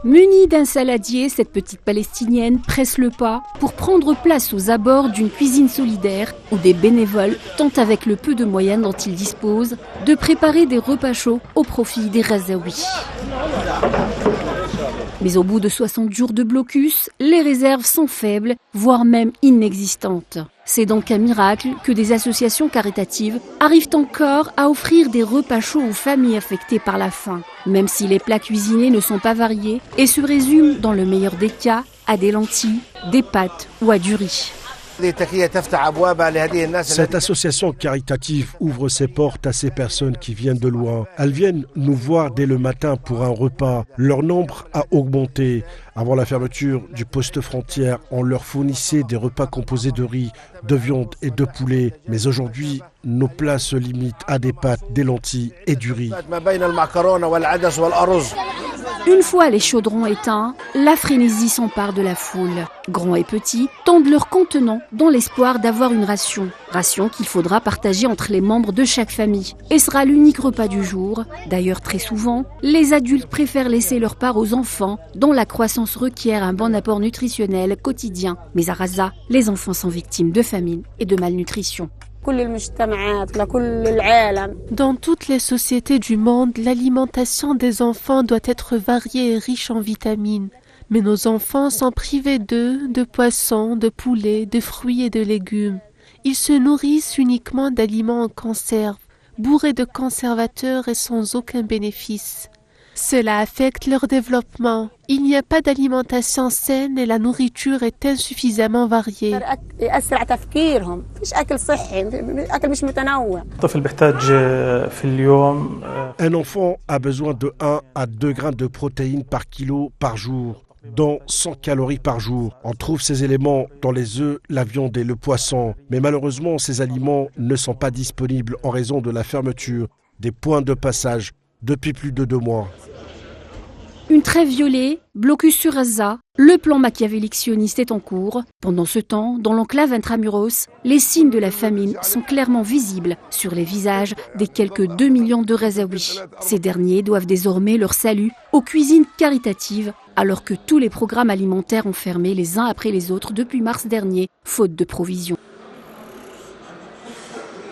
Munie d'un saladier, cette petite Palestinienne presse le pas pour prendre place aux abords d'une cuisine solidaire où des bénévoles tentent avec le peu de moyens dont ils disposent de préparer des repas chauds au profit des Gazaouis. Mais au bout de 60 jours de blocus, les réserves sont faibles, voire même inexistantes. C'est donc un miracle que des associations caritatives arrivent encore à offrir des repas chauds aux familles affectées par la faim, même si les plats cuisinés ne sont pas variés et se résument, dans le meilleur des cas, à des lentilles, des pâtes ou à du riz. Cette association caritative ouvre ses portes à ces personnes qui viennent de loin. Elles viennent nous voir dès le matin pour un repas. Leur nombre a augmenté. Avant la fermeture du poste frontière, on leur fournissait des repas composés de riz, de viande et de poulet. Mais aujourd'hui, nos plats se limitent à des pâtes, des lentilles et du riz. Une fois les chaudrons éteints, la frénésie s'empare de la foule. Grands et petits tendent leurs contenants dans l'espoir d'avoir une ration. Ration qu'il faudra partager entre les membres de chaque famille. Et sera l'unique repas du jour. D'ailleurs, très souvent, les adultes préfèrent laisser leur part aux enfants, dont la croissance requiert un bon apport nutritionnel quotidien. Mais à Gaza, les enfants sont victimes de famine et de malnutrition. Dans toutes les sociétés du monde, l'alimentation des enfants doit être variée et riche en vitamines. Mais nos enfants sont privés d'œufs, de poissons, de poulets, de fruits et de légumes. Ils se nourrissent uniquement d'aliments en conserve, bourrés de conservateurs et sans aucun bénéfice. Cela affecte leur développement. Il n'y a pas d'alimentation saine et la nourriture est insuffisamment variée. Un enfant a besoin de 1 à 2 grammes de protéines par kilo par jour, dont 100 calories par jour. On trouve ces éléments dans les œufs, la viande et le poisson. Mais malheureusement, ces aliments ne sont pas disponibles en raison de la fermeture des points de passage depuis plus de 2 mois. Une trêve violée, blocus sur Gaza, le plan machiavélique sioniste est en cours. Pendant ce temps, dans l'enclave intramuros, les signes de la famine sont clairement visibles sur les visages des quelques 2 millions de Gazaouis. Ces derniers doivent désormais leur salut aux cuisines caritatives, alors que tous les programmes alimentaires ont fermé les uns après les autres depuis mars dernier, faute de provisions.